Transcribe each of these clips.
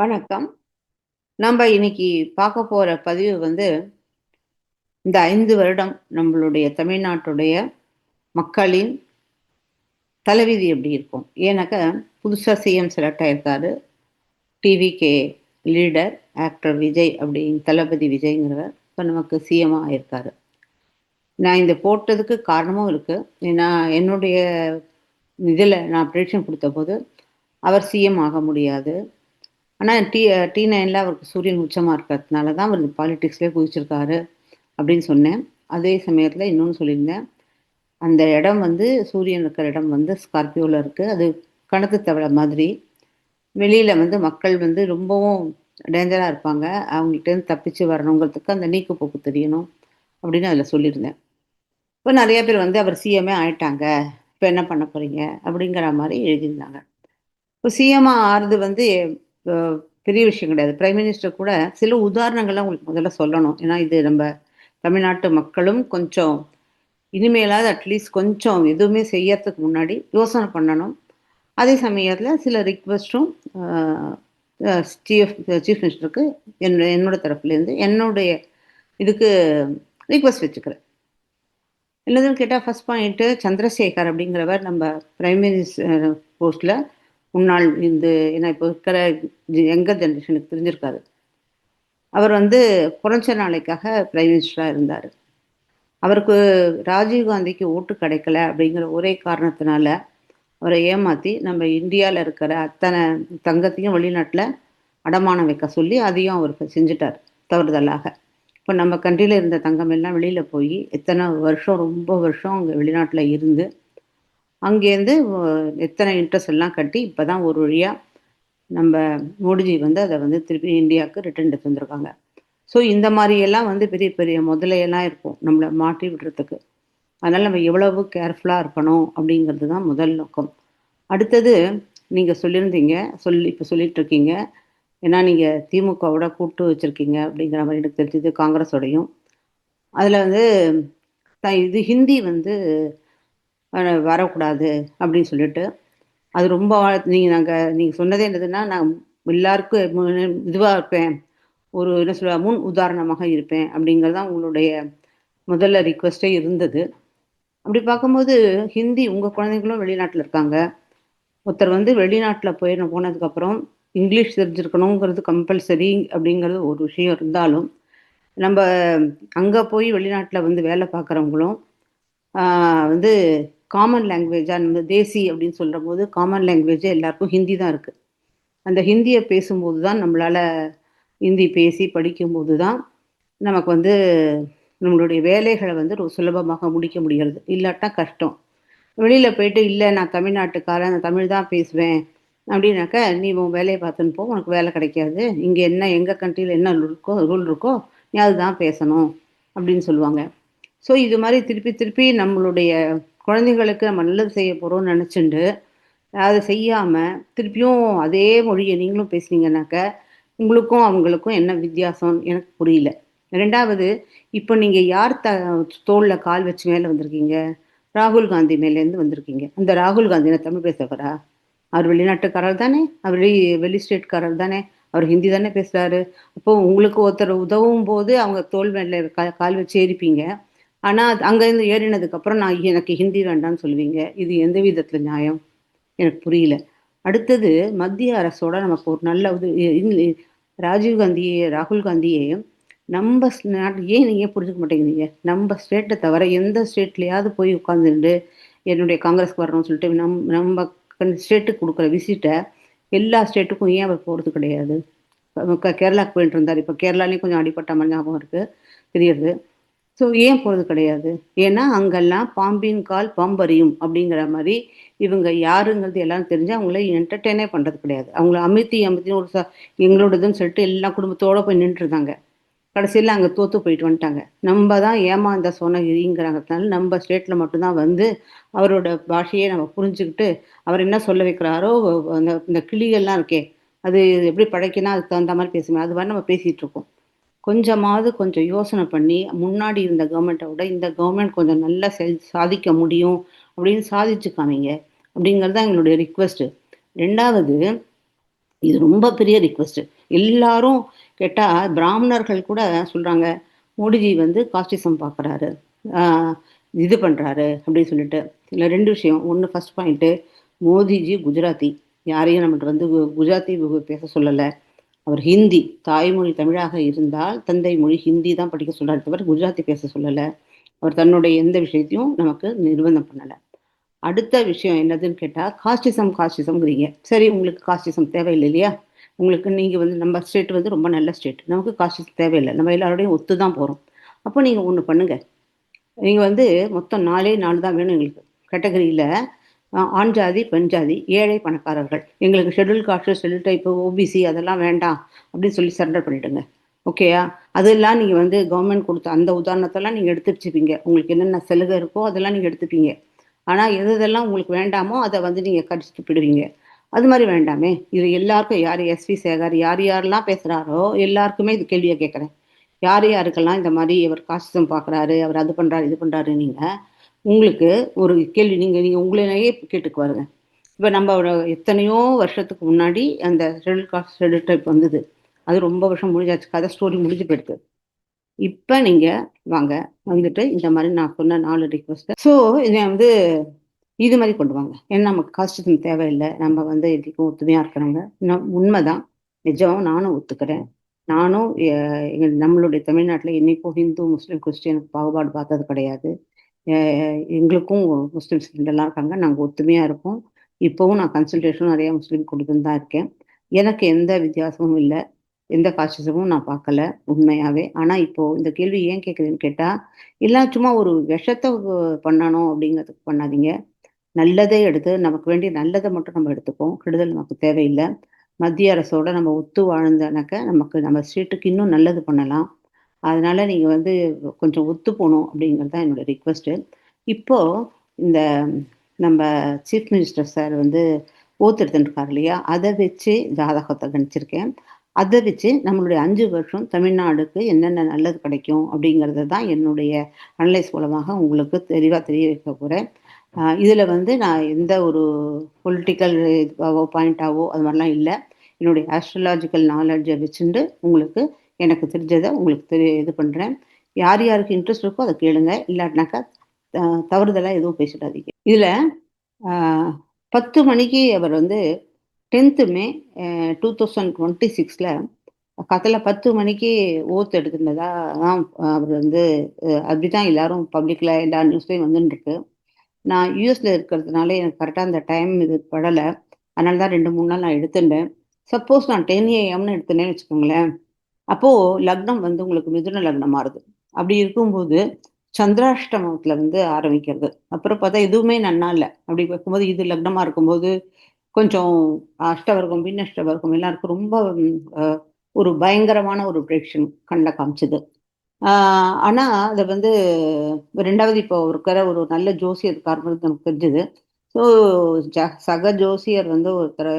வணக்கம். நம்ம இன்னைக்கு பார்க்க போற பதிவு இந்த 5 வருடம் நம்மளுடைய தமிழ்நாட்டுடைய மக்களின் தலைவிதி எப்படி இருக்கும்? ஏன்னாக்கா, புதுசா சிஎம் செலக்ட் ஆயிருக்காரு. TVK leader actor Vijay Thalapathy விஜய்ங்கிறவர் இப்ப நமக்கு சிஎம்மா ஆயிருக்காரு. நான் இந்த போட்டதுக்கு காரணமும் இருக்கு. ஏன்னா, என்னுடைய நான் ப்ரெடிக்ஷன் குடுத்தபோது, அவர் சிஎம் ஆக முடியாது. ஆனா T9ல அவருக்கு சூரியன் உச்சமா இருக்கிறதுனால தான் அவர் பாலிடிக்ஸ்லயே குதிச்சிருக்காரு அப்படின்னு சொன்னேன். அதே சமயத்துல இன்னொன்னு சொல்லியிருந்தேன். அந்த இடம் சூரியன் இருக்கிற இடம் ஸ்கார்பியோல இருக்கு. அது கணத்து தவளை மாதிரி. வெளியில மக்கள் ரொம்பவும் டேஞ்சரா இருப்பாங்க. அவங்கள்ட்டேருந்து தப்பிச்சு வரணுங்கிறதுக்கு அந்த நீக்கு போக்கு தெரியணும் அப்படின்னு அதுல சொல்லியிருந்தேன். இப்ப நெறைய பேர் அவர் சிஎம்மே ஆயிட்டாங்க. இப்ப என்ன பண்ண போறீங்க? அப்படிங்கிற மாரி எழுதியிருந்தாங்க. இப்போ சிஎம்மா ஆறது அ பெரிய விஷயம் கிடையாது. பிரைம் மினிஸ்டர் கூட சில உதாரணங்கள்லாம் உங்களுக்கு முதல்ல சொல்லணும். ஏன்னா, இது நம்ம தமிழ்நாட்டு மக்களும் கொஞ்சம் இனிமேலாவது அட்லீஸ்ட் கொஞ்சம் எதுவுமே செய்யறதுக்கு முன்னாடி யோசனை பண்ணணும். அதே சமயத்துல சில ரிக்வெஸ்ட்டும் அ அ சீஃப் சீஃப் மினிஸ்டருக்கு என்னோட தரப்புலேருந்து என்னுடைய இதுக்கு ரிக்வெஸ்ட் வச்சுக்கிறேன். என்னதுன்னு கேட்டா, ஃபர்ஸ்ட் பாயிண்ட்டு சந்திரசேகர் அப்படிங்கிறவர் நம்ம பிரைம் மினிஸ்டர் போஸ்ட்ல முன்னாள் ஏன்னா இப்போ இருக்கிற யங்கர் ஜெனரேஷனுக்கு தெரிஞ்சிருக்காது. அவர் குறைஞ்ச நாளைக்காக பிரைம் மினிஸ்டரா இருந்தாரு. அவருக்கு ராஜீவ் காந்திக்கு ஓட்டு கிடைக்கல அப்படிங்கிற ஒரே காரணத்தினால, அவர ஏமாத்தி நம்ம இந்தியால இருக்கிற அத்தனை தங்கத்தையும் வெளிநாட்டுல அடமானம் வைக்க சொல்லி, அதையும் அவரு செஞ்சுட்டாரு தவறுதலாக. இப்ப நம்ம கண்ட்ரில இருந்த தங்கம் எல்லாம் வெளியில போயி, எத்தனை வருஷம் ரொம்ப வருஷம் அங்க வெளிநாட்டுல இருந்து, அங்கேருந்து எத்தனை இன்ட்ரெஸ்ட் எல்லாம் கட்டி, இப்ப தான் ஒரு வழியா நம்ம மோடிஜி அத திருப்பி இந்தியாவுக்கு ரிட்டர்ன் எடுத்து வந்திருக்காங்க. ஸோ இந்த மாரி எல்லாம் பெரிய பெரிய முதலையெல்லாம் இருக்கும். நம்மள மாட்டி விடுறதுக்கு. அதனால நம்ம எவ்வளவு கேர்ஃபுல்லா இருக்கணும் அப்படிங்கிறது தான் முதல் நோக்கம். அடுத்தது நீங்க சொல்லியிருந்தீங்க. இப்ப சொல்லிட்டு இருக்கீங்க. ஏன்னா நீங்க திமுகவோட கூட்டு வச்சிருக்கீங்க அப்படிங்கிற மாரி எனக்கு தெரிஞ்சது. காங்கிரஸோடையும். அதுல இது ஹிந்தி அ வரக்கூடாது அப்படின்னு சொல்லிட்டு, அது ரொம்ப நீங்க சொன்னதே என்னதுன்னா, நான் எல்லாருக்கும் இதுவா இருப்பேன். ஒரு என்ன சொல்ல முன் உதாரணமாக இருப்பேன் அப்படிங்கிறது தான் உங்களுடைய முதல்ல ரிக்வெஸ்ட்டே இருந்தது. அப்படி பார்க்கும்போது ஹிந்தி உங்க குழந்தைங்களும் வெளிநாட்டுல இருக்காங்க. ஒருத்தர் வெளிநாட்டுல போனதுக்கப்புறம் இங்கிலீஷ் தெரிஞ்சிருக்கணுங்கிறது கம்பல்சரி அப்படிங்கிறது ஒரு விஷயம் இருந்தாலும், நம்ப அங்க போய் வெளிநாட்டுல வேலை பார்க்குறவங்களும், ஆ வந்து காமன் லாங்குவேஜா நம்ம தேசி அப்படின்னு சொல்றபோது, காமன் லாங்குவேஜே எல்லாருக்கும் ஹிந்தி தான் இருக்கு. அந்த ஹிந்திய பேசும்போது தான் நம்மளால ஹிந்தி பேசி படிக்கும்போது தான் நமக்கு நம்மளுடைய வேலைகள சுலபமாக முடிக்க முடிகிறது. இல்லாட்டா கஷ்டம். வெளியில போயிட்டு, "இல்ல நான் தமிழ்நாட்டுக்காரன், நான் தமிழ் தான் பேசுவேன்." அப்படின்னாக்கா, "நீ உன் வேலைய பார்த்துன்னு போ. உனக்கு வேலை கிடைக்காது. இங்க என்ன எங்க கண்ட்ரில என்ன ரூல் இருக்கோ, நீ அதுதான் பேசணும்." அப்படின்னு சொல்லுவாங்க. ஸோ இது மாரி திருப்பி திருப்பி நம்மளுடைய குழந்தைகளுக்கு நம்ம நல்லது செய்ய போறோம்னு நெனச்சுண்டு, அத செய்யாம திருப்பியும் அதே மொழிய நீங்களும் பேசுனீங்கன்னாக்க, உங்களுக்கும் அவங்களுக்கும் என்ன வித்தியாசம்னு எனக்கு புரியல. 2வது, இப்ப நீங்க யார் தோள்ல கால் வச்சு மேல வந்திருக்கீங்க? ராகுல் காந்தி மேலேருந்து வந்திருக்கீங்க. அந்த ராகுல் காந்தி என்ன தமிழ் பேசுறவரா? அவர் வெளிநாட்டுக்காரர் தானே! அவர் வெளி ஸ்டேட்காரர் தானே! அவர் ஹிந்தி தானே பேசுறாரு. அப்போ உங்களுக்கு ஒருத்தர் உதவும்போது அவங்க தோள் மேல கால் வச்சு ஏறிப்பீங்க. ஆனா, அங்கருந்து ஏறினதுக்கப்புறம் எனக்கு ஹிந்தி வேண்டான்னு சொல்லுவீங்க. இது எந்த விதத்தில நியாயம்? எனக்கு புரியல. அடுத்தது மத்திய அரசோட நமக்கு ஒரு நல்ல இது ராஜீவ் காந்தி, ராகுல் காந்தியே நம்ப நாட்டு ஏன் நீங்க புரிஞ்சுக்க மாட்டேங்கிறீங்க? நம்ப ஸ்டேட்ட தவிர எந்த ஸ்டேட்லயாவது போய் உட்கார்ந்துண்டு, என்னுடைய காங்கிரஸ்க்கு வரணும்னு சொல்லிட்டு நம்ப ஸ்டேட்டுக்கு குடுக்குற விசிட்ட எல்லா ஸ்டேட்டுக்கும் ஏன் அவர் போறது கிடையாது? கேரளாக்கு போயிட்டு இருந்தாரு. இப்ப கேரளாலயும் கொஞ்சம் அடிபட்ட மாரி ஞாபகம் இருக்கு. தெரியுது. ஸோ ஏன் போறது கிடையாது? ஏன்னா, அங்கெல்லாம் பாம்பின் கால் பாம்பறியும் அப்படிங்கிற மாரி, இவங்க யாருங்கிறது எல்லாரும் தெரிஞ்சு அவங்கள என்டர்டெயினே பண்றது கிடையாது. அவங்கள அமித்தி ஒரு எங்களோடதுன்னு சொல்லிட்டு எல்லா குடும்பத்தோட போய் நின்னுட்டுருந்தாங்க. கடைசியில அங்க தோத்து போயிட்டு வந்துட்டாங்க. நம்ப தான் ஏமாந்த சோனகிரிங்கிறதுனால நம்ப ஸ்டேட்ல மட்டும் தான் அவரோட பாஷைய நம்ம புரிஞ்சுகிட்டு, அவர் என்ன சொல்ல வைக்கிறாரோ, அந்த இந்த கிளிகள்லாம் இருக்கே, அது எப்படி படைக்குன்னா அதுக்கு தகுந்த மாரி பேசுமே, அது மாரி நம்ம பேசிட்டு இருக்கோம். கொஞ்சம் யோசனை பண்ணி, முன்னாடி இருந்த கவர்மெண்ட்ட விட இந்த கவர்மெண்ட் கொஞ்சம் நல்லா சாதிக்க முடியும் அப்படின்னு சாதிச்சு காமிங்க. அப்படிங்கிறது தான் எங்களுடைய ரிக்வெஸ்ட்டு. 2வது இது ரொம்ப பெரிய ரிக்வெஸ்ட். எல்லாரும் கேட்டா பிராமணர்கள் கூட சொல்றாங்க, மோடிஜி வந்து காஸ்டிசம் பார்க்குறாரு. ஆ இது பண்றாரு அப்படின்னு சொல்லிட்டு. இதுல 2 விஷயம். ஒண்ணு ஃபர்ஸ்ட் பாயிண்ட்டு மோடிஜி குஜராத்தி. யாரையும் நம்மட்ட வந்து குஜராத்தி பேச சொல்லல. அவர் ஹிந்தி. தாய்மொழி தமிழாக இருந்தால், தந்தை மொழி ஹிந்தி தான் படிக்க சொல்றாரே தவிர, குஜராத்தி பேச சொல்லல. அவர் தன்னுடைய எந்த விஷயத்தையும் நமக்கு நிர்பந்தம் பண்ணல. அடுத்த விஷயம் என்னதுன்னு கேட்டா, காஸ்டிசம்ங்கிறீங்க. சரி உங்களுக்கு காஸ்டிசம் தேவையில்ல இல்லையா? உங்களுக்கு நீங்க வந்து நம்ம ஸ்டேட் வந்து ரொம்ப நல்ல ஸ்டேட். நமக்கு காஸ்டிசம் தேவையில்ல. நம்ம எல்லாரோடையும் ஒத்து தான் போறோம். அப்போ நீங்க ஒண்ணு பண்ணுங்க. நீங்க வந்து மொத்தம் 4ஏ 4 தான் வேணும் எங்களுக்கு. கேட்டகரியில ஆண் ஜாதி, பெண் ஜாதி, ஏழை, பணக்காரர்கள். எங்களுக்கு schedule cost, schedule type, OBC அதெல்லாம் வேண்டாம் அப்படின்னு சொல்லி சரண்டர் பண்ணிடுங்க. ஓகேயா? அதெல்லாம் நீங்க வந்து கவர்மெண்ட் குடுத்த அந்த உதாரணத்தெல்லாம் நீங்க எடுத்து வச்சுப்பீங்க. உங்களுக்கு என்னென்ன சலுகை இருக்கோ அதெல்லாம் நீங்க எடுத்துப்பீங்க. ஆனா எது எதெல்லாம் உங்களுக்கு வேண்டாமோ அத வந்து நீங்க கடிச்சு துப்பிடுவீங்க. அது மாரி வேண்டாமே! இது எல்லாருக்கும் யாரு எஸ்.வி. சேகர் யார் யாரெல்லாம் பேசுறாரோ எல்லாருக்குமே இது கேள்வியா கேட்கிறேன். யார் யாருக்கெல்லாம் இந்த மாரி இவர் காஸ்டிசம் பார்க்குறாரு, அவர் அது பண்றாரு, இது பண்றாருன்னீங்க. உங்களுக்கு ஒரு கேள்வி நீங்க நீங்க உங்களையே கேட்டுக்கு பாருங்க. இப்ப நம்ம ஒரு எத்தனையோ வருஷத்துக்கு முன்னாடி அந்த ஷெட்யூல் காஸ்ட், ஷெட்யூல் ட்ரைப் வந்தது. அது ரொம்ப வருஷம் முடிஞ்சாச்சு. கதை ஸ்டோரி முடிஞ்சு போயிடுத்து. இப்ப நீங்க வாங்க. வந்துட்டு இந்த மாரி நான் சொன்ன 4 ரிக்வெஸ்ட்ட இத வந்து இது மாரி கொண்டு வாங்க. ஏன்னா நமக்கு காஸ்டிசம் தேவையில்ல. நம்ம வந்து எதுக்கும் ஒத்துமையா இருக்கிறவங்க. உண்மதான். நிஜம் நானும் ஒத்துக்கிறேன். நானும் நம்மளுடைய தமிழ்நாட்டுல என்னைக்கும் ஹிந்து, முஸ்லீம், கிறிஸ்டியன் பாகுபாடு பார்த்தது கிடையாது. எ எங்களுக்கும் முஸ்லிம்ஸ் ஃப்ரெண்டெல்லாம் இருக்காங்க. நாங்க ஒத்துமையா இருக்கோம். இப்பவும் நான் கன்சல்டேஷன் நெறைய முஸ்லீம் குடுத்துன்னு தான் இருக்கேன். எனக்கு எந்த வித்தியாசமும் இல்ல. எந்த காஸ்டிசமும் நான் பார்க்கல, உண்மையாவே. ஆனா இப்போ இந்த கேள்வி ஏன் கேட்குறேன்னு கேட்டா, எல்லாம் சும்மா ஒரு விஷத்த பண்ணணும் அப்படிங்கிறதுக்கு பண்ணாதீங்க. நல்லதே எடுத்து நமக்கு வேண்டிய நல்லத மட்டும் நம்ம எடுத்துப்போம். கெடுதல் நமக்கு தேவையில்ல. மத்திய அரசோட நம்ம ஒத்து வாழ்ந்தோனாக்க, நமக்கு நம்ம ஸ்டேட்டுக்கு இன்னும் நல்லது பண்ணலாம். அதனால நீங்க வந்து கொஞ்சம் ஒத்து போணும் அப்படிங்கிறது தான் என்னோட ரிக்வெஸ்ட்டு. இப்போ இந்த நம்ம சீஃப் மினிஸ்டர் சார் வந்து ஓத்து எடுத்துட்டு இருக்காரு இல்லையா? அத வச்சு ஜாதகத்த கணிச்சிருக்கேன். அத வச்சு நம்மளுடைய 5 வருஷம் தமிழ்நாடுக்கு என்னென்ன நல்லது கிடைக்கும் அப்படிங்கிறத தான் என்னுடைய அனலைஸ் மூலமாக உங்களுக்கு தெளிவா தெரிய வைக்க போறேன். இதுல வந்து நான் எந்த ஒரு பொலிட்டிக்கல் இதுவாவோ, பாயிண்ட்டாவோ அது மாரிலாம் இல்ல. என்னுடைய ஆஸ்ட்ரோலாஜிக்கல் நாலெட்ஜ வச்சுண்டு உங்களுக்கு எனக்கு தெரிஞ்சத உங்களுக்கு இது பண்றேன். யார் யாருக்கு இன்ட்ரெஸ்ட் இருக்கோ அத கேளுங்க. இல்லாட்டினாக்கா அ தவறுதலா எதுவும் பேசிடாதீங்க. இதுல அ 10 மணிக்கு அவர் வந்து 10த் மே 2026ல காத்தால 10 மணிக்கு ஓத் எடுத்திருந்ததா தான் அவர் வந்து அப்படிதான் எல்லாரும் பப்ளிக்ல எல்லா நியூஸ்லயும் வந்துன்ருக்கு. நான் யுஎஸ்ல இருக்கிறதுனால எனக்கு கரெக்ட்டா அந்த டைம் இது படல. அதனால தான் 2, 3 நாள் நான் எடுத்துட்டேன். சப்போஸ் நான் 10 ஏஎம்ன்னு எடுத்தேன்னே வச்சுக்கோங்களேன், அப்போ லக்னம் வந்து உங்களுக்கு மிதுன லக்னம் மாறுது. அப்படி இருக்கும்போது சந்திராஷ்டமத்துல வந்து ஆரம்பிக்கிறது. அப்புறம் பார்த்தா எதுவுமே நன்னா இல்ல. அப்படி இருக்கும்போது இது லக்னமா இருக்கும்போது கொஞ்சம் அஷ்டவர்க்கம், பின்னஷ்டவர்க்கம் எல்லாருக்கும் ரொம்ப அ ஒரு பயங்கரமான ஒரு ப்ரெடிக்ஷன் கண்ல காமிச்சது. ஆ ஆனா அத வந்து 2வது இப்போ இருக்கிற ஒரு நல்ல ஜோசியர் இருக்காருங்கிறது நமக்கு தெரிஞ்சது. ஸோ சக ஜோசியர் வந்து ஒருத்தர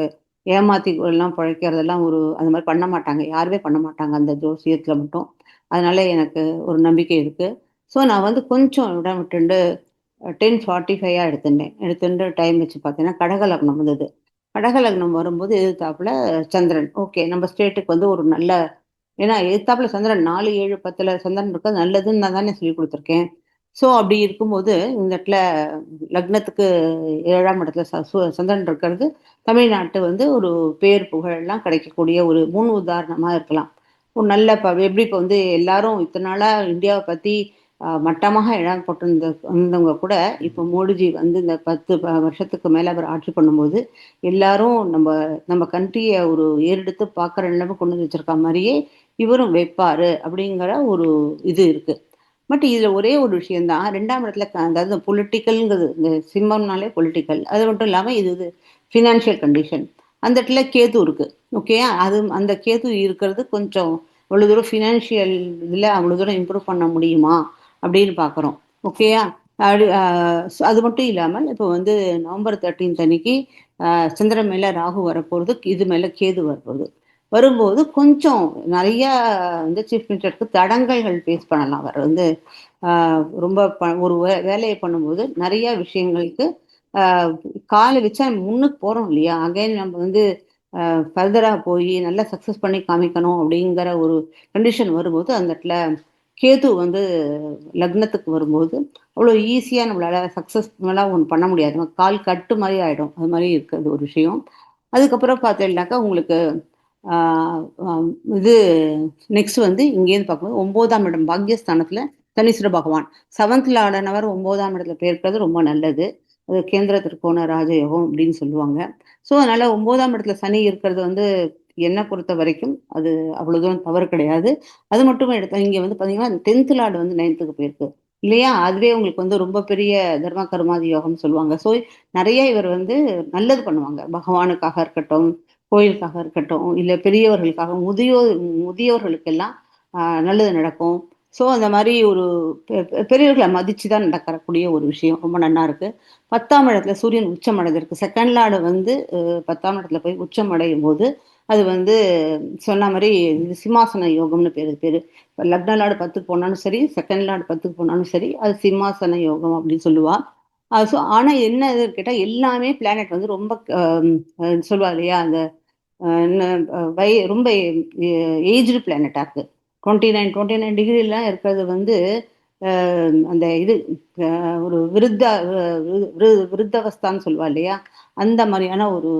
ஏமாத்தி எல்லாம் பிழைக்கிறதெல்லாம் அந்த மாரி பண்ண மாட்டாங்க. யாருமே பண்ண மாட்டாங்க அந்த ஜோசியத்துல மட்டும். அதனால எனக்கு ஒரு நம்பிக்கை இருக்கு. ஸோ நான் வந்து கொஞ்சம் இடம் விட்டுண்டு 10:45 எடுத்துட்டேன். எடுத்துட்டு டைம் வச்சு பார்த்தீங்கன்னா, கடக லக்னம் வந்தது. கடக லக்னம் வரும்போது எதிர்த்தாப்புல சந்திரன். ஓகே நம்ம ஸ்டேட்டுக்கு வந்து ஒரு நல்ல ஏன்னா எதிர்த்தாப்புல சந்திரன் 4, 7, 10ல சந்திரன் இருக்கிறது நல்லதுன்னு நான் தானே சொல்லிக் குடுத்துருக்கேன். ஸோ அப்படி இருக்கும்போது, இந்த இடத்துல லக்னத்துக்கு 7ஆம் இடத்துல சந்திரன் இருக்கிறது, தமிழ்நாட்டு வந்து ஒரு பேர் புகழெல்லாம் கிடைக்கக்கூடிய ஒரு முன் உதாரணமா இருக்கலாம். ஒரு நல்ல எப்படி இப்ப வந்து எல்லாரும் இத்தன நாளா இந்தியாவ பத்தி மட்டமாக எழாது இருந்தவங்க கூட, இப்ப மோடிஜி வந்து இந்த 10 வருஷத்துக்கு மேல அவர் ஆட்சி பண்ணும்போது, எல்லாரும் நம்ம கண்ட்ரிய ஒரு ஏறெடுத்து பார்க்குற நிலைமை கொண்டு வந்து வச்சிருக்கா மாரியே, இவரும் வைப்பாரு அப்படிங்கிற ஒரு இது இருக்கு. பட் இதுல ஒரே ஒரு விஷயம் தான் 2ஆம் இடத்துல அதாவது பொலிட்டிக்கல்ங்கிறது இந்த சிம்மம்னாலே பொலிட்டிக்கல். அது மட்டும் இல்லாம இது ஃபினான்ஷியல் கண்டிஷன். அந்த இடத்துல கேது இருக்கு. ஓகேயா? அது அந்த கேது இருக்கிறது கொஞ்சம் அவ்வளோ தூரம் ஃபினான்ஷியல் இதுல அவ்வளோ தூரம் இம்ப்ரூவ் பண்ண முடியுமா? அப்படின்னு பார்க்குறோம். ஓகேயா? அது அது மட்டும் இல்லாமல் இப்போ வந்து நவம்பர் 13 அன்னைக்கு அ சந்திரன் மேல ராகு வரப்போறது. இது மேல கேது வரப்போகுது. வரும்போது கொஞ்சம் நெறைய வந்து சீஃப் மினிஸ்டருக்கு தடங்கல்கள் ஃபேஸ் பண்ணலாம். அவர் வந்து ரொம்ப ஒரு வேலைய பண்ணும்போது நெறைய விஷயங்களுக்கு அ கால வச்சா நம்ம முன்னுக்கு போறோம் இல்லையா? அகைன் நம்ம வந்து ஃபர்தராக போய் நல்லா சக்ஸஸ் பண்ணி காமிக்கணும் அப்படிங்கிற ஒரு கண்டிஷன் வரும்போது அந்த இடத்துல கேது வந்து லக்னத்துக்கு வரும்போது அவ்வளோ ஈஸியாக நம்மளால் சக்ஸஸ்ஃபுல்லாக ஒன்று பண்ண முடியாது. நம்ம கால் கட்டு மாதிரி ஆகிடும். அது மாதிரி இருக்கிறது ஒரு விஷயம். அதுக்கப்புறம் பார்த்தீங்கன்னாக்கா உங்களுக்கு ஆஹ் ஆஹ் இது நெக்ஸ்ட் வந்து இங்கேருந்து பார்க்கும்போது 9ஆம் இடம் பாக்யஸ்தானத்தில் சனீஸ்வர பகவான் 7th லார்டனவர் 9ஆம் இடத்துல போயிருக்கிறது ரொம்ப நல்லது. அது கேந்திர திருக்கோண ராஜயோகம் அப்படின்னு சொல்லுவாங்க. ஸோ அதனால 9ஆம் இடத்துல சனி இருக்கிறது வந்து என்னை பொறுத்த வரைக்கும் அது அவ்வளோ தூரம் தவறு கிடையாது. அது மட்டுமே எடுத்தா இங்கே வந்து பார்த்தீங்கன்னா 10th லார்டு வந்து 9th போயிருக்கு இல்லையா? அதுவே உங்களுக்கு வந்து ரொம்ப பெரிய தர்ம கர்மாதி யோகம்னு சொல்லுவாங்க. ஸோ நிறைய இவர் வந்து நல்லது பண்ணுவாங்க. பகவானுக்காக இருக்கட்டும், கோயிலுக்காக இருக்கட்டும், இல்லை பெரியவர்களுக்காக, முதியோர்களுக்கெல்லாம் நல்லது நடக்கும். ஸோ அந்த மாதிரி ஒரு பெரியவர்களை மதிச்சு தான் நடக்கக்கூடிய ஒரு விஷயம் ரொம்ப நல்லா இருக்கு. 10ஆம் இடத்துல சூரியன் உச்சம் அடைஞ்சிருக்கு. செகண்ட் லார்டு வந்து 10ஆம் இடத்துல போய் உச்சம் அடையும் போது அது வந்து சொன்ன மாதிரி இது சிம்மாசன யோகம்னு பேரு. இப்போ லக்ன லார்டு 10க்கு போனாலும் சரி, செகண்ட் லார்டு 10க்கு போனாலும் சரி, அது சிம்மாசன யோகம் அப்படின்னு சொல்லுவா. ஸோ ஆனால் என்ன இது கேட்டால் எல்லாமே பிளானட் வந்து ரொம்ப சொல்லுவா இல்லையா அந்த ரொம்ப ஏஜ்டு பிளானட்டாக இருக்குது. 29 டிகிரிலாம் இருக்கிறது வந்து அந்த இது ஒரு விருத்தவஸ்தான்னு சொல்லுவா இல்லையா? அந்த மாதிரியான ஒரு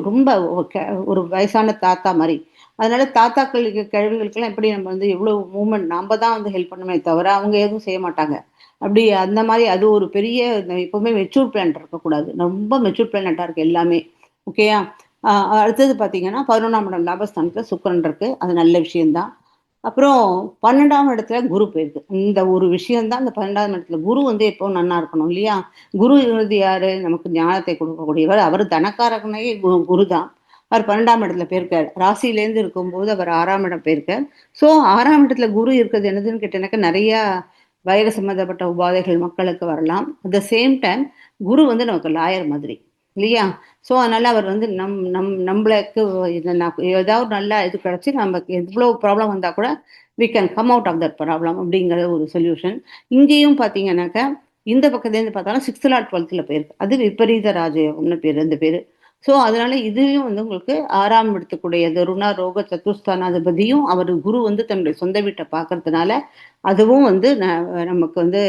ரொம்ப ஒரு வயசான தாத்தா மாதிரி. அதனால தாத்தாக்களுக்கு கிழவிகளுக்கெல்லாம் எப்படி நம்ம வந்து எவ்வளோ மூமெண்ட் நம்ம தான் வந்து ஹெல்ப் பண்ணுமே தவிர அவங்க எதுவும் செய்ய மாட்டாங்க. அப்படி அந்த மாதிரி அது ஒரு பெரிய எப்பவுமே மெச்சூர் பிளானட் இருக்கக்கூடாது. ரொம்ப மெச்சூர் பிளானட்டாக இருக்குது எல்லாமே. ஓகேயா? அடுத்தது பார்த்தீங்கன்னா 11ஆம் இடம் லாபஸ்தானத்தில் சுக்கிரன் இருக்கு. அது நல்ல விஷயம்தான். அப்புறம் 12ஆம் இடத்துல குரு போயிருக்கு. இந்த ஒரு விஷயம் தான். அந்த 12ஆம் இடத்துல குரு வந்து எப்பவும் நன்னா இருக்கணும் இல்லையா? குரு இருந்து யாரு நமக்கு ஞானத்தை கொடுக்கக்கூடியவர். அவர் தனக்காரகனே குரு தான். அவர் 12ஆம் இடத்துல போயிருக்கார். ராசியிலேருந்து இருக்கும்போது அவர் 6ஆம் இடம் போயிருக்கார். ஸோ 6ஆம் இடத்துல குரு இருக்கிறது என்னதுன்னு கேட்டேனாக்கா நிறைய வயது சம்மந்தப்பட்ட உபாதைகள் மக்களுக்கு வரலாம். அட் த சேம் டைம் குரு வந்து நமக்கு லாயர் மாதிரி இல்லையா? ஸோ அதனால அவர் வந்து நம்மளுக்கு ஏதாவது நல்ல இது கிடைச்சி நமக்கு எவ்வளோ ப்ராப்ளம் வந்தால் கூட we can come out of that problem அப்படிங்கிற ஒரு சொல்யூஷன். இங்கேயும் பார்த்தீங்கன்னாக்கா இந்த பக்கத்துலேருந்து பார்த்தாலும் 6th லார்ட் 12th போயிருக்கு. அது விபரீத ராஜயோகம்னு பேர் அந்த பேர். ஸோ அதனால இதுவும் வந்து உங்களுக்கு 6ஆம் இடத்துக்குடையது ருண ரோக சத்துஸ்தானாதிபதியும் அவர் குரு வந்து தன்னுடைய சொந்த வீட்டை பார்க்கறதுனால அதுவும் வந்து நமக்கு வந்து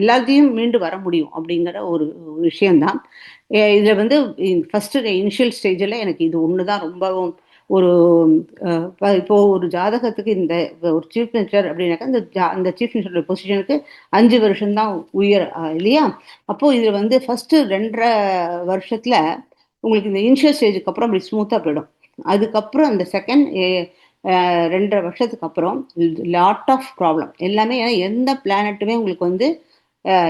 எல்லாத்தையும் மீண்டு வர முடியும் அப்படிங்கிற ஒரு விஷயம்தான். இதில் வந்து ஃபஸ்ட்டு இனிஷியல் ஸ்டேஜில் எனக்கு இது ஒன்று தான் ரொம்பவும் ஒரு இப்போ ஒரு ஜாதகத்துக்கு இந்த ஒரு சீஃப் மினிஸ்டர் அப்படின்னாக்கா அந்த சீஃப் மினிஸ்டரோட பொசிஷனுக்கு 5 வருஷம் தான் உயர் இல்லையா? அப்போது இதில் வந்து ஃபஸ்ட்டு 2.5 வருஷத்தில் உங்களுக்கு இந்த இனிஷியல் ஸ்டேஜுக்கு அப்புறம் அப்படி ஸ்மூத்தாக போயிடும். அதுக்கப்புறம் அந்த செகண்ட் 2.5 வருஷத்துக்கு அப்புறம் லாட் ஆஃப் ப்ராப்ளம் எல்லாமே. ஏன்னா எந்த பிளானட்டுமே உங்களுக்கு வந்து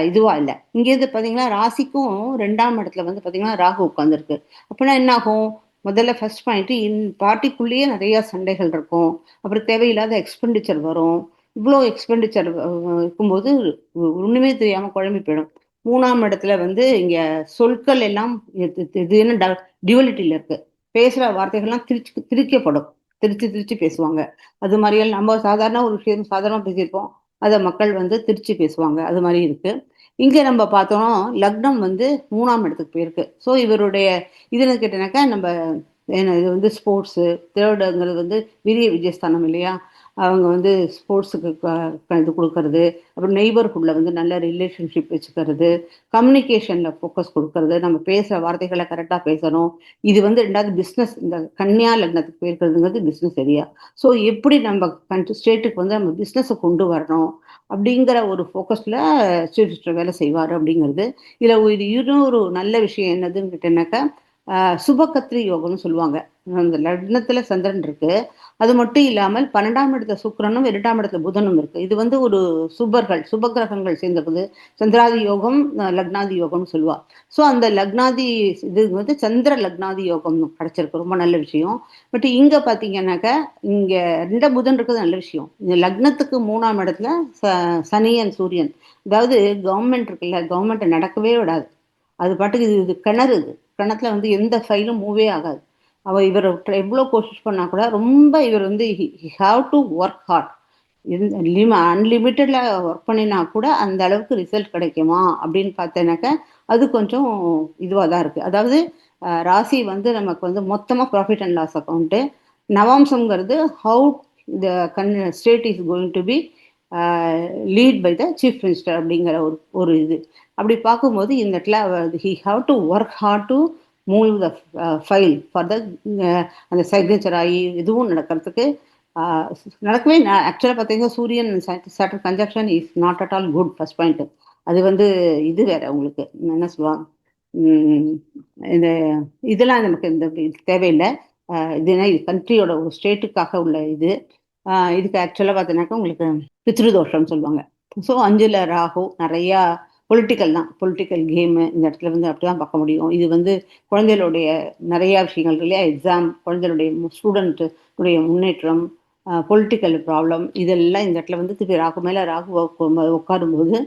இதுவா இல்லை. இங்கேருந்து பார்த்தீங்கன்னா ராசிக்கும் 2ஆம் இடத்துல வந்து பார்த்தீங்கன்னா ராகு உட்காந்துருக்கு. அப்படின்னா என்ன ஆகும்? முதல்ல ஃபர்ஸ்ட் பாயிண்ட் பார்ட்டிக்குள்ளேயே நிறைய சண்டைகள் இருக்கும். அப்புறம் தேவையில்லாத எக்ஸ்பெண்டிச்சர் வரும். இவ்வளோ எக்ஸ்பெண்டிச்சர் இருக்கும்போது ஒன்றுமே தெரியாமல் குழம்பி போயிடும். 3ஆம் இடத்துல வந்து இங்கே சொற்கள் எல்லாம் இது என்ன டியூவலிட்டியில் இருக்கு. பேசுகிற வார்த்தைகள்லாம் திரிக்கப்படும். திருச்சி திருச்சி பேசுவாங்க. அது மாதிரியெல்லாம் நம்ம சாதாரண ஒரு விஷயம் சாதாரணமாக பேசியிருப்போம். அதை மக்கள் வந்து திருச்சி பேசுவாங்க. அது மாதிரி இருக்கு. இங்கே நம்ம பார்த்தோம்னா லக்னம் வந்து 3ஆம் இடத்துக்கு போயிருக்கு. ஸோ இவருடைய இதுன்னு கேட்டனாக்கா நம்ம இது வந்து ஸ்போர்ட்ஸு. தேர்டுங்கிறது வந்து விரிய விஜயஸ்தானம் இல்லையா? அவங்க வந்து ஸ்போர்ட்ஸுக்கு இது கொடுக்கறது, அப்புறம் நெய்பர்ஹுட்டில் வந்து நல்ல ரிலேஷன்ஷிப் வச்சுக்கிறது, கம்யூனிகேஷனில் ஃபோக்கஸ் கொடுக்கறது, நம்ம பேசுகிற வார்த்தைகளை கரெக்டாக பேசணும். இது வந்து 2வது பிஸ்னஸ். இந்த கன்னியா லக்னத்துக்கு போயிருக்கிறதுங்கிறது பிஸ்னஸ் ஏரியா. ஸோ எப்படி நம்ம ஸ்டேட்டுக்கு வந்து நம்ம பிஸ்னஸை கொண்டு வரணும் அப்படிங்கிற ஒரு ஃபோக்கஸில் சீஃப் மினிஸ்டர் வேலை செய்வார் அப்படிங்கிறது. இதில் இன்னொரு நல்ல விஷயம் என்னதுன்னு கேட்டேன்னாக்கா சுபகத்ரி யோகம்னு சொல்லுவாங்க. அந்த லக்னத்தில் சந்திரன் இருக்கு. அது மட்டும் இல்லாமல் 12ஆம் இடத்துல சுக்கிரனும் 2ஆம் இடத்துல புதனும் இருக்கு. இது வந்து ஒரு சுபகிரகங்கள் சேர்ந்தது. சந்திராதி யோகம் லக்னாதி யோகம்னு சொல்லுவா. ஸோ அந்த லக்னாதி இது வந்து சந்திர லக்னாதி யோகம் கிடைச்சிருக்கு. ரொம்ப நல்ல விஷயம். பட் இங்கே பார்த்தீங்கன்னாக்கா இங்கே 2 புதன் இருக்கிறது நல்ல விஷயம். இந்த லக்னத்துக்கு 3ஆம் இடத்துல சனியன் சூரியன். அதாவது கவர்மெண்ட் இருக்குல்ல, கவர்மெண்ட்டை நடக்கவே விடாது. அது பாட்டுக்கு இது கிணறு. இது கிணத்துல வந்து எந்த ஃபைலும் மூவே ஆகாது. இவர் எவ்வளோ கோஷிஷ் பண்ணா கூட ரொம்ப இவர் வந்து ஹாவ் டு ஒர்க் ஹார்ட். அன்லிமிட்டட்ல ஒர்க் பண்ணினா கூட அந்த அளவுக்கு ரிசல்ட் கிடைக்குமா அப்படின்னு பார்த்தேனாக்கா அது கொஞ்சம் இதுவாக தான் இருக்குது. அதாவது ராசி வந்து நமக்கு வந்து மொத்தமாக ப்ராஃபிட் அண்ட் லாஸ் அக்கௌண்ட்டு. நவாம்சம்ங்கிறது how the state is going to be lead by the chief minister அப்படிங்கிற ஒரு ஒரு இது. அப்படி பார்க்கும்போது இந்த இடத்துல he have to work hard to move the file for the அந்த சிக்னேச்சர் ஆகி இதுவும் நடக்கிறதுக்கு நடக்கவே. ஆக்சுவலாக பார்த்தீங்கன்னா சூரியன் Saturn conjunction is not at all good first point. அது வந்து இது வேற உங்களுக்கு என்ன சொல்லுவாங்க, இந்த இதெல்லாம் நமக்கு இந்த தேவையில்லை. இதுனா இது கண்ட்ரியோட ஒரு ஸ்டேட்டுக்காக உள்ள இது. இதுக்கு ஆக்சுவலாக பார்த்தீங்கன்னாக்கா உங்களுக்கு பித்ருதோஷம்னு சொல்லுவாங்க. ஸோ 5ல் ராகு நிறையா பொலிட்டிக்கல் தான், பொலிட்டிக்கல் கேமு இந்த இடத்துல வந்து அப்படி தான் பார்க்க முடியும். இது வந்து குழந்தைகளுடைய நிறையா விஷயங்கள் இல்லையா, எக்ஸாம், குழந்தைகளுடைய ஸ்டூடெண்ட்டுடைய முன்னேற்றம், பொலிட்டிக்கல் ப்ராப்ளம், இதெல்லாம் இந்த இடத்துல வந்து திருப்பி ராகு மேலே ராகு உட்காரும்போது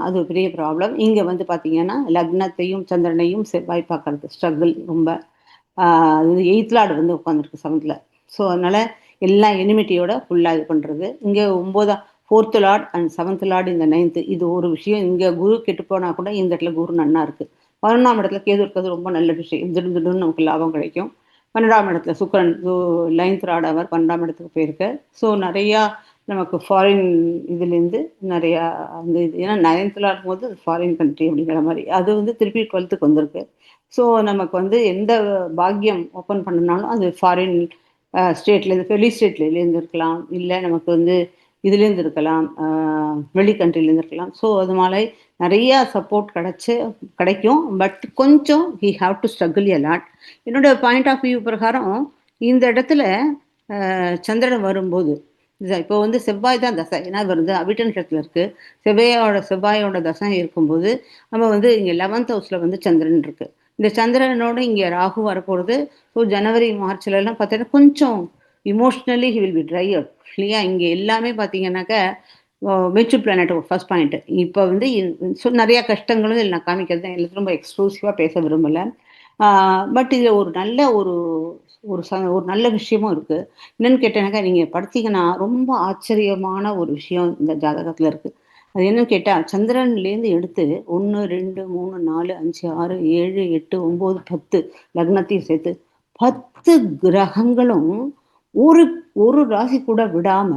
அது ஒரு பெரிய ப்ராப்ளம். இங்கே வந்து பார்த்தீங்கன்னா லக்னத்தையும் சந்திரனையும் செவ்வாய் பார்க்கறது ஸ்ட்ரகிள் ரொம்ப. அது 8th லார்டு வந்து உட்காந்துருக்கு 7th. ஸோ அதனால் எல்லாம் எனிமிட்டியோட ஃபுல்லாக இது பண்ணுறது. இங்கே 4th Lord and 7th Lord இந்த 9th, இது ஒரு விஷயம். இங்கே குரு கெட்டு போனால் கூட இந்த இடத்துல குரு நன்னா இருக்குது. 11ஆம் இடத்துல கேது இருக்கிறது ரொம்ப நல்ல விஷயம், திடீர்னு நமக்கு லாபம் கிடைக்கும். 12ஆம் இடத்துல சுக்கிரன் 9th லார்ட் அவர் 12ஆம் இடத்துக்கு போயிருக்கு. ஸோ நிறையா நமக்கு ஃபாரின் இதுலேருந்து நிறையா அந்த இது, ஏன்னா 9th லார்ட் போது ஃபாரின் கண்ட்ரி அப்படிங்கிற மாதிரி அது வந்து திருப்பி 12th வந்திருக்கு. ஸோ நமக்கு வந்து எந்த பாக்கியம் ஓப்பன் பண்ணினாலும் அது ஃபாரின் ஸ்டேட்லேருந்து, வெளி ஸ்டேட்லேருந்து இருக்கலாம், இல்லை நமக்கு வந்து இதுலேருந்து இருக்கலாம், வெளி கண்ட்ரிலேருந்து இருக்கலாம். ஸோ அது மாதிரி நிறையா சப்போர்ட் கிடைக்கும். பட் கொஞ்சம் he have to struggle a lot. என்னோட பாயிண்ட் ஆஃப் வியூ பிரகாரம் இந்த இடத்துல சந்திரன் வரும்போது இப்போ வந்து செவ்வாய் தான் தசை, ஏன்னா வருது அவிட்ட நட்சத்திரத்தில் இருக்குது. செவ்வாயோட தசை இருக்கும்போது நம்ம வந்து இங்கே 11th ஹவுஸில் வந்து சந்திரன் இருக்குது. இந்த சந்திரனோட இங்கே ராகு வரப்போகிறது. ஸோ ஜனவரி மார்ச்லலாம் பார்த்தீங்கன்னா கொஞ்சம் emotionally he will be dryer இல்லையா. இங்கே எல்லாமே பார்த்தீங்கன்னாக்கா மெச்சூர் பிளானட் ஃபர்ஸ்ட் பாயிண்ட். இப்போ வந்து நிறையா கஷ்டங்களும் இதில் நான் காமிக்கிறது தான், எல்லாத்தையும் ரொம்ப எக்ஸ்க்ளூசிவாக பேச விரும்பலை. பட் இதில் ஒரு நல்ல ஒரு ஒரு நல்ல விஷயமும் இருக்குது. என்னன்னு கேட்டேனாக்கா, நீங்கள் படித்தீங்கன்னா ரொம்ப ஆச்சரியமான ஒரு விஷயம் இந்த ஜாதகத்தில் இருக்குது. அது என்னன்னு கேட்டால், சந்திரன்லேருந்து எடுத்து 1 2 3 4 5 6 7 8 9 10 லக்னத்தையும் சேர்த்து 10 கிரகங்களும் ஒரு ஒரு ராசி கூட விடாம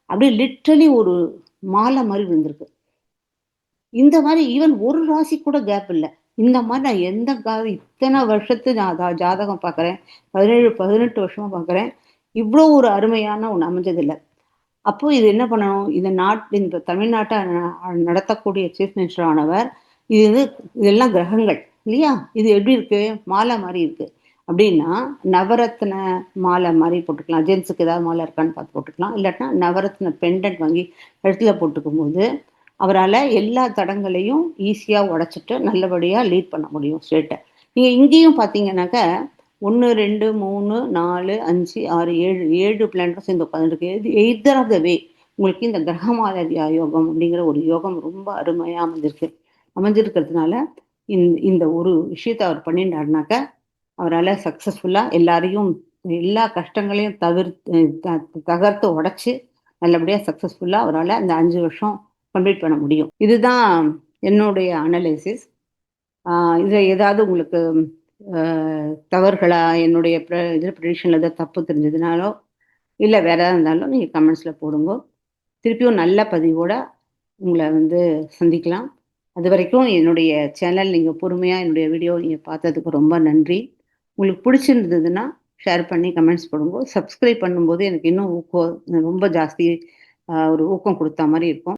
அப்படியே லிட்ரலி ஒரு மாலை மாதிரி விழுந்திருக்கு. இந்த மாதிரி ஈவன் ஒரு ராசி கூட கேப் இல்லை. இந்த மாதிரி நான் எந்த இத்தனை வருஷத்து நான் ஜாதகம் பார்க்குறேன், 17 18 வருஷமா பார்க்குறேன், இவ்வளோ ஒரு அருமையான ஒன்று அமைஞ்சதில்லை. அப்போ இது என்ன பண்ணணும், இந்த தமிழ்நாட்டை நடத்தக்கூடிய சீஃப் மினிஸ்டர் ஆனவர் இதெல்லாம் கிரகங்கள் இல்லையா, இது எப்படி இருக்கு, மாலை மாதிரி இருக்கு அப்படின்னா நவரத்ன மாலை மாதிரி போட்டுக்கலாம். ஜென்ஸுக்கு ஏதாவது மாலை இருக்கான்னு பார்த்து போட்டுக்கலாம். இல்லாட்டினா நவரத்ன பெண்டன்ட் வாங்கி கழுத்தில் போட்டுக்கும் போது அவரால் எல்லா தடங்களையும் ஈஸியாக உடைச்சிட்டு நல்லபடியாக லீட் பண்ண முடியும் ஸ்டேட்டை. நீங்கள் இங்கேயும் பார்த்தீங்கன்னாக்கா 1 2 3 4 5 6 7 பிளானட்டும் சேர்ந்து உட்காந்துருக்கு. எய்தர் ஆஃப் த வே உங்களுக்கு இந்த கிரகமாதித்யா யோகம் அப்படிங்கிற ஒரு யோகம் ரொம்ப அருமையாக அமைஞ்சிருக்கிறதுனால இந்த ஒரு விஷயத்தை அவர் பண்ணிட்டாருனாக்கா அவரால் சக்ஸஸ்ஃபுல்லாக எல்லா கஷ்டங்களையும் தகர்த்து உடைச்சி நல்லபடியாக சக்ஸஸ்ஃபுல்லாக அவரால் அந்த 5 வருஷம் கம்ப்ளீட் பண்ண முடியும். இதுதான் என்னுடைய அனலைசிஸ். இதில் ஏதாவது உங்களுக்கு தவறுகளா, என்னுடைய இதில் ப்ரெடிக்ஷனில் ஏதாவது தப்பு தெரிஞ்சதுனாலோ இல்லை வேற ஏதாவது இருந்தாலும் நீங்கள் கமெண்ட்ஸில் போடுங்க. திருப்பியும் நல்ல பதிவோடு உங்களை வந்து சந்திக்கலாம். அது வரைக்கும் என்னுடைய சேனல் நீங்கள் பொறுமையாக என்னுடைய வீடியோ நீங்கள் பார்த்ததுக்கு ரொம்ப நன்றி. உங்களுக்கு பிடிச்சிருந்ததுன்னா ஷேர் பண்ணி கமெண்ட்ஸ் போடுங்க. சப்ஸ்கிரைப் பண்ணும்போது எனக்கு இன்னும் ரொம்ப ஜாஸ்தி ஒரு ஊக்கம் கொடுத்த மாதிரி இருக்கும்.